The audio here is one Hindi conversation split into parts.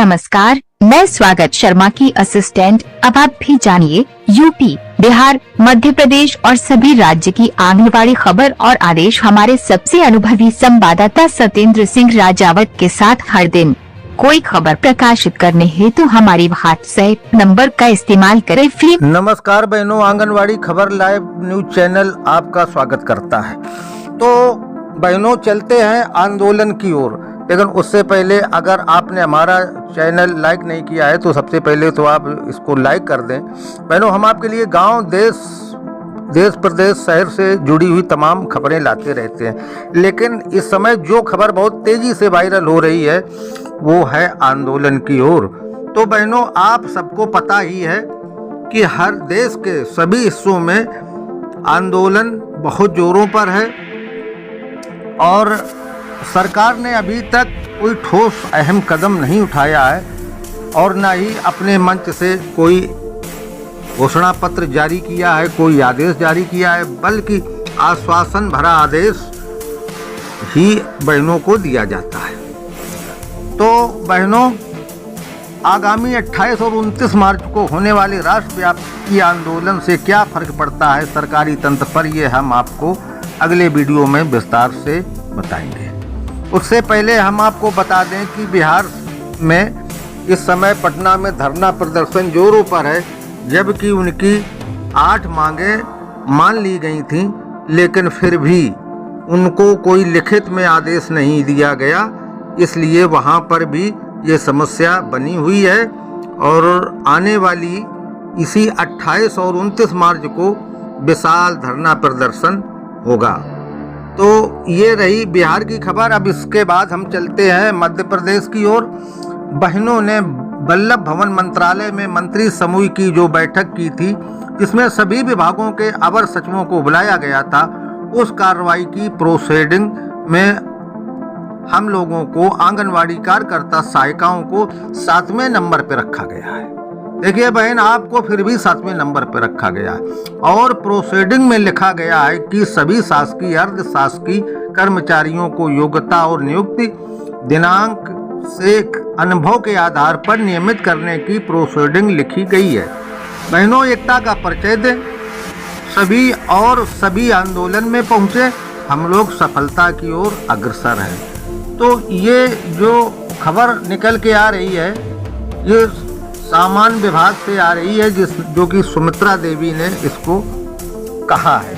नमस्कार, मैं स्वागत शर्मा की असिस्टेंट। अब आप भी जानिए यूपी, बिहार, मध्य प्रदेश और सभी राज्य की आंगनबाड़ी खबर और आदेश हमारे सबसे अनुभवी संवाददाता सत्येंद्र सिंह राजावत के साथ हर दिन। कोई खबर प्रकाशित करने हेतु हमारी व्हाट्सएप नंबर का इस्तेमाल करें। नमस्कार बहनों, आंगनवाड़ी खबर लाइव न्यूज चैनल आपका स्वागत करता है। तो बहनों, चलते हैं आंदोलन की ओर। लेकिन उससे पहले अगर आपने हमारा चैनल लाइक नहीं किया है तो सबसे पहले तो आप इसको लाइक कर दें। बहनों, हम आपके लिए गांव, देश प्रदेश, शहर से जुड़ी हुई तमाम खबरें लाते रहते हैं। लेकिन इस समय जो खबर बहुत तेजी से वायरल हो रही है वो है आंदोलन की ओर। तो बहनों, आप सबको पता ही है कि हर देश के सभी हिस्सों में आंदोलन बहुत जोरों पर है और सरकार ने अभी तक कोई ठोस अहम कदम नहीं उठाया है और न ही अपने मंच से कोई घोषणा पत्र जारी किया है, कोई आदेश जारी किया है, बल्कि आश्वासन भरा आदेश ही बहनों को दिया जाता है। तो बहनों, आगामी 28 और 29 मार्च को होने वाले राष्ट्रव्यापी आंदोलन से क्या फर्क पड़ता है सरकारी तंत्र पर, ये हम आपको अगले वीडियो में विस्तार से बताएंगे। उससे पहले हम आपको बता दें कि बिहार में इस समय पटना में धरना प्रदर्शन जोरों पर है, जबकि उनकी 8 मांगें मान ली गई थीं, लेकिन फिर भी उनको कोई लिखित में आदेश नहीं दिया गया। इसलिए वहां पर भी ये समस्या बनी हुई है और आने वाली इसी 28 और 29 मार्च को विशाल धरना प्रदर्शन होगा। तो ये रही बिहार की खबर। अब इसके बाद हम चलते हैं मध्य प्रदेश की ओर। बहनों ने वल्लभ भवन मंत्रालय में मंत्री समूह की जो बैठक की थी, जिसमें सभी विभागों के अवर सचिवों को बुलाया गया था, उस कार्रवाई की प्रोसीडिंग में हम लोगों को, आंगनवाड़ी कार्यकर्ता सहायिकाओं को 7वें नंबर पर रखा गया है। देखिए बहन, आपको फिर भी 7वें नंबर पर रखा गया है और प्रोसीडिंग में लिखा गया है कि सभी शासकीय, अर्ध शासकीय कर्मचारियों को योग्यता और नियुक्ति दिनांक से अनुभव के आधार पर नियमित करने की प्रोसीडिंग लिखी गई है। बहनों, एकता का परिचय दें सभी और सभी आंदोलन में पहुंचे, हम लोग सफलता की ओर अग्रसर हैं। तो ये जो खबर निकल के आ रही है, ये सामान्य विभाग से आ रही है, जो कि सुमित्रा देवी ने इसको कहा है।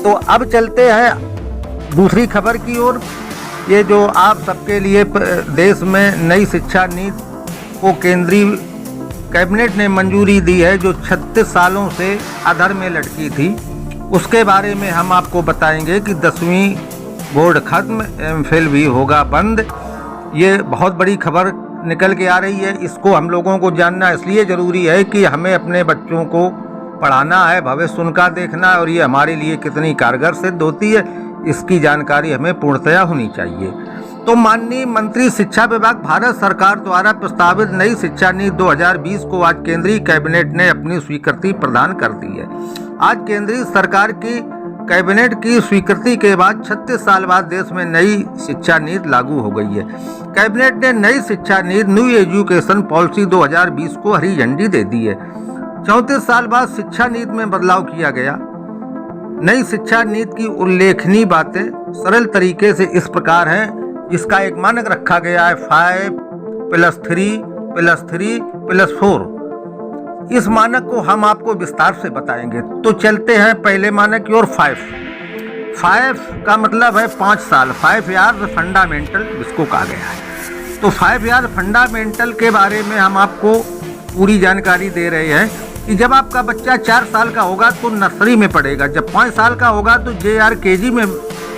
तो अब चलते हैं दूसरी खबर की ओर। ये जो आप सबके लिए देश में नई शिक्षा नीति को केंद्रीय कैबिनेट ने मंजूरी दी है, जो 36 सालों से अधर में लटकी थी, उसके बारे में हम आपको बताएंगे कि 10वीं बोर्ड खत्म, एमफिल भी होगा बंद। ये बहुत बड़ी खबर निकल के आ रही है। इसको हम लोगों को जानना इसलिए ज़रूरी है कि हमें अपने बच्चों को पढ़ाना है, भविष्य उनका देखना है और ये हमारे लिए कितनी कारगर सिद्ध होती है, इसकी जानकारी हमें पूर्णतया होनी चाहिए। तो माननीय मंत्री शिक्षा विभाग, भारत सरकार द्वारा प्रस्तावित नई शिक्षा नीति 2020 को आज केंद्रीय कैबिनेट ने अपनी स्वीकृति प्रदान कर दी है। आज केंद्रीय सरकार की कैबिनेट की स्वीकृति के बाद 36 साल बाद देश में नई शिक्षा नीति लागू हो गई है। कैबिनेट ने नई शिक्षा नीति, न्यू एजुकेशन पॉलिसी 2020 को हरी झंडी दे दी है। 34 साल बाद शिक्षा नीति में बदलाव किया गया। नई शिक्षा नीति की उल्लेखनीय बातें सरल तरीके से इस प्रकार हैं, जिसका एक मानक रखा गया है 5+3+3+4। इस मानक को हम आपको विस्तार से बताएंगे। तो चलते हैं पहले मानक की ओर। 5 का मतलब है 5 साल, 5 ईयर्स फंडामेंटल जिसको कहा गया है। तो 5 ईयर फंडामेंटल के बारे में हम आपको पूरी जानकारी दे रहे हैं कि जब आपका बच्चा 4 साल का होगा तो नर्सरी में पढ़ेगा, जब 5 साल का होगा तो JRKG में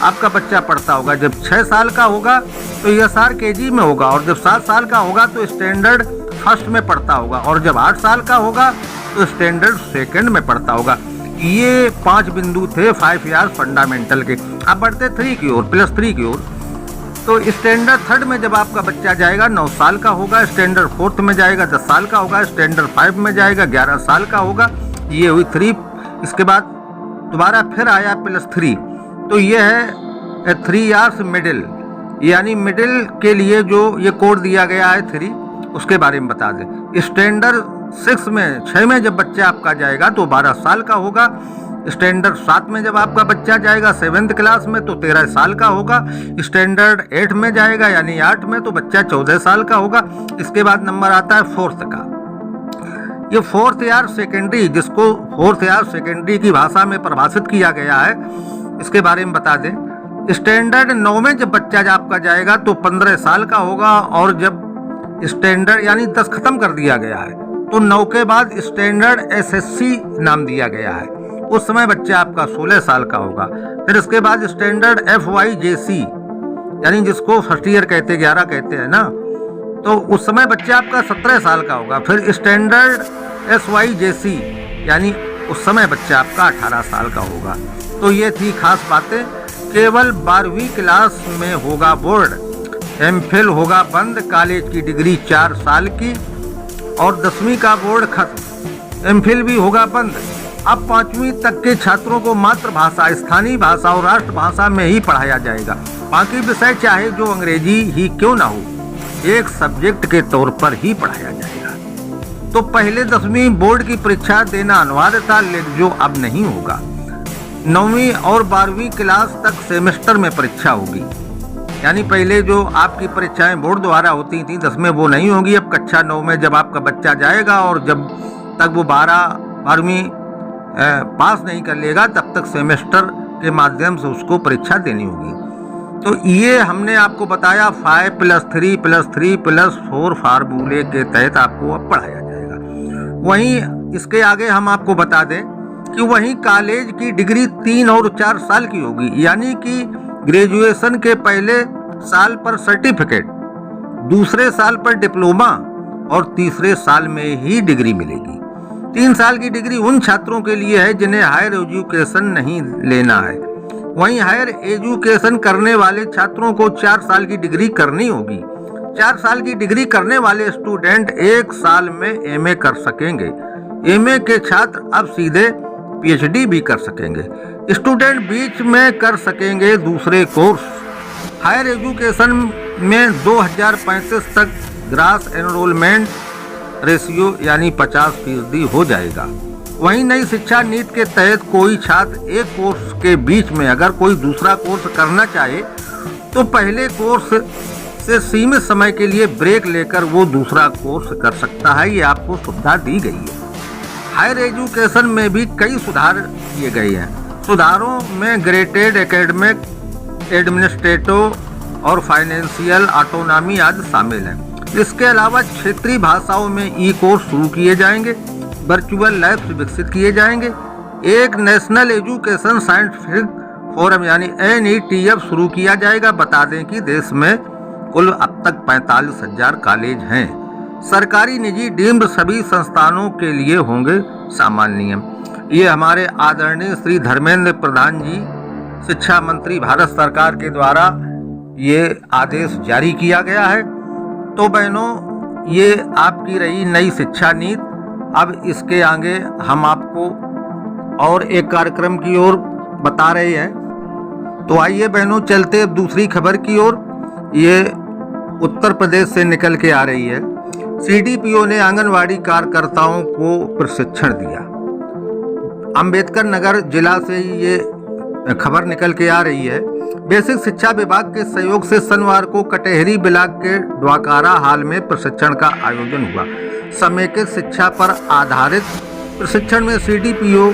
आपका बच्चा पढ़ता होगा, जब 6 साल का होगा तो SRKG में होगा और जब 7 साल का होगा तो स्टैंडर्ड फर्स्ट में पढ़ता होगा और जब 8 साल का होगा तो स्टैंडर्ड सेकंड में पढ़ता होगा। ये 5 बिंदु थे 5 ईयर्स फंडामेंटल के। अब बढ़ते 3 की ओर, +3 की ओर। तो स्टैंडर्ड 3rd में जब आपका बच्चा जाएगा 9 साल का होगा, स्टैंडर्ड 4th में जाएगा 10 साल का होगा, स्टैंडर्ड 5 में जाएगा 11 साल का होगा। ये हुई 3। इसके बाद दोबारा फिर आया +3, तो ये है 3 ईयर्स मिडिल, यानी मिडिल के लिए जो ये कोड दिया गया है 3। उसके बारे में बता दें। स्टैंडर्ड 6 में जब बच्चा आपका जाएगा तो 12 साल का होगा। स्टैंडर्ड 7 में जब आपका बच्चा जाएगा 7th क्लास में तो 13 साल का होगा। स्टैंडर्ड 8 में जाएगा यानी 8 में तो बच्चा 14 साल का होगा। इसके बाद नंबर आता है 4th का। ये 4th ईयर सेकेंडरी, जिसको 4th ईयर सेकेंडरी की भाषा में परिभाषित किया गया है, इसके बारे में बता दें। स्टैंडर्ड 9 में जब बच्चा आपका जाएगा तो 15 साल का होगा, और जब स्टैंडर्ड यानी 10 खत्म कर दिया गया है तो 9 के बाद स्टैंडर्ड SSC नाम दिया गया है, उस समय बच्चा आपका 16 साल का होगा। फिर इसके बाद स्टैंडर्ड FYJC यानी जिसको फर्स्ट ईयर कहते 11 कहते हैं ना, तो उस समय बच्चा आपका 17 साल का होगा। फिर स्टैंडर्ड SYJC यानी उस समय बच्चा आपका 18 साल का होगा। तो ये थी खास बातें। केवल 12वीं क्लास में होगा बोर्ड, MPhil होगा बंद, कॉलेज की डिग्री 4 साल की, और 10वीं का बोर्ड खत्म, MPhil भी होगा बंद। अब 5वीं तक के छात्रों को मातृभाषा, स्थानीय भाषा और राष्ट्रभाषा में ही पढ़ाया जाएगा। बाकी विषय चाहे जो अंग्रेजी ही क्यों ना हो, एक सब्जेक्ट के तौर पर ही पढ़ाया जाएगा। तो पहले 10वीं बोर्ड की परीक्षा देना अनिवार्य था, लेकिन जो अब नहीं होगा। 9वीं और 12वीं क्लास तक सेमेस्टर में परीक्षा होगी, यानी पहले जो आपकी परीक्षाएं बोर्ड द्वारा होती थी 10 में, वो नहीं होगी। अब कक्षा 9 में जब आपका बच्चा जाएगा और जब तक वो 12वीं पास नहीं कर लेगा तब तक सेमेस्टर के माध्यम से उसको परीक्षा देनी होगी। तो ये हमने आपको बताया 5+3+3+4 फार्मूले के तहत आपको अब पढ़ाया जाएगा। वहीं इसके आगे हम आपको बता दें कि वहीं कॉलेज की डिग्री 3 और 4 साल की होगी, यानी कि ग्रेजुएशन के पहले साल पर सर्टिफिकेट, दूसरे साल पर डिप्लोमा और तीसरे साल में ही डिग्री मिलेगी। 3 साल की डिग्री उन छात्रों के लिए है जिन्हें हायर एजुकेशन नहीं लेना है। वहीं हायर एजुकेशन करने वाले छात्रों को 4 साल की डिग्री करनी होगी। 4 साल की डिग्री करने वाले स्टूडेंट 1 साल में MA कर सकेंगे। MA के छात्र अब सीधे PhD भी कर सकेंगे। स्टूडेंट बीच में कर सकेंगे दूसरे कोर्स। हायर एजुकेशन में 2035 तक ग्रास एनरोलमेंट रेशियो यानी 50% हो जाएगा। वहीं नई शिक्षा नीति के तहत कोई छात्र एक कोर्स के बीच में अगर कोई दूसरा कोर्स करना चाहे तो पहले कोर्स से सीमित समय के लिए ब्रेक लेकर वो दूसरा कोर्स कर सकता है। ये आपको सुविधा दी गई है। हायर एजुकेशन में भी कई सुधार किए गए हैं। सुधारों में ग्रेडेड एकेडमिक, एडमिनिस्ट्रेटिव और फाइनेंशियल ऑटोनॉमी आदि शामिल हैं। इसके अलावा क्षेत्रीय भाषाओं में कोर्स शुरू किए जाएंगे, वर्चुअल लैब्स विकसित किए जाएंगे। एक नेशनल एजुकेशन साइंटिफिक फोरम यानी NETF शुरू किया जाएगा। बता दें कि देश में कुल अब तक 45,000 कॉलेज हैं। सरकारी निजी डीम्ड सभी संस्थानों के लिए होंगे सामान्य नियम। ये हमारे आदरणीय श्री धर्मेंद्र प्रधान जी, शिक्षा मंत्री भारत सरकार के द्वारा ये आदेश जारी किया गया है। तो बहनों, ये आपकी रही नई शिक्षा नीति। अब इसके आगे हम आपको और एक कार्यक्रम की ओर बता रहे हैं। तो आइए बहनों, चलते अब दूसरी खबर की ओर। ये उत्तर प्रदेश से निकल के आ रही है। CDPO ने आंगनवाड़ी कार्यकर्ताओं को प्रशिक्षण दिया। अंबेडकर नगर जिला से ये खबर निकल के आ रही है। बेसिक शिक्षा विभाग के सहयोग से शनिवार को कटेहरी ब्लॉक के ड्वाकारा हाल में प्रशिक्षण का आयोजन हुआ। समेकित शिक्षा पर आधारित प्रशिक्षण में CDPO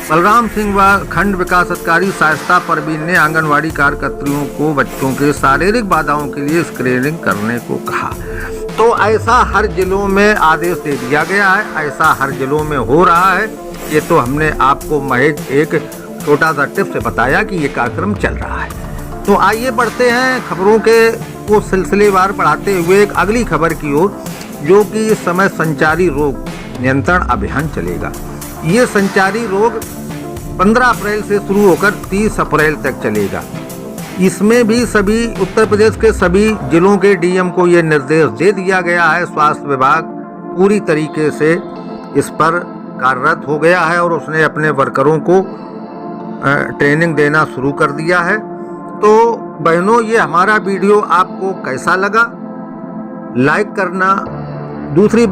बलराम सिंह व खंड विकास अधिकारी शाइस्ता परवीन ने आंगनवाड़ी कार्यकर्तियों को बच्चों के शारीरिक बाधाओं के लिए स्क्रीनिंग करने को कहा। तो ऐसा हर जिलों में आदेश दे दिया गया है, ऐसा हर जिलों में हो रहा है। ये तो हमने आपको महज एक छोटा सा टिप से बताया कि ये कार्यक्रम चल रहा है। तो आइए बढ़ते हैं खबरों के को सिलसिलेवार बढ़ाते हुए एक अगली खबर की ओर, जो कि इस समय संचारी रोग नियंत्रण अभियान चलेगा। ये संचारी रोग 15 अप्रैल से शुरू होकर 30 अप्रैल तक चलेगा। इसमें भी सभी उत्तर प्रदेश के सभी जिलों के DM को ये निर्देश दे दिया गया है। स्वास्थ्य विभाग पूरी तरीके से इस पर कार्यरत हो गया है और उसने अपने वर्करों को ट्रेनिंग देना शुरू कर दिया है। तो बहनों, ये हमारा वीडियो आपको कैसा लगा लाइक करना। दूसरी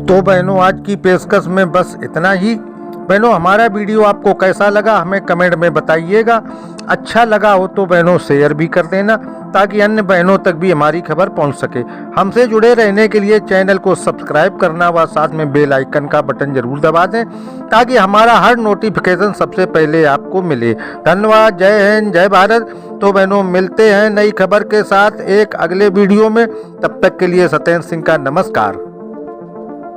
तो बहनों आज की पेशकश में बस इतना ही। बहनों हमारा वीडियो आपको कैसा लगा हमें कमेंट में बताइएगा। अच्छा लगा हो तो बहनों शेयर भी कर देना ताकि अन्य बहनों तक भी हमारी खबर पहुंच सके। हमसे जुड़े रहने के लिए चैनल को सब्सक्राइब करना व साथ में बेल आइकन का बटन जरूर दबा दें ताकि हमारा हर नोटिफिकेशन सबसे पहले आपको मिले। धन्यवाद। जय हिंद, जय भारत। तो बहनों मिलते हैं नई खबर के साथ एक अगले वीडियो में। तब तक के लिए सत्येंद्र सिंह का नमस्कार।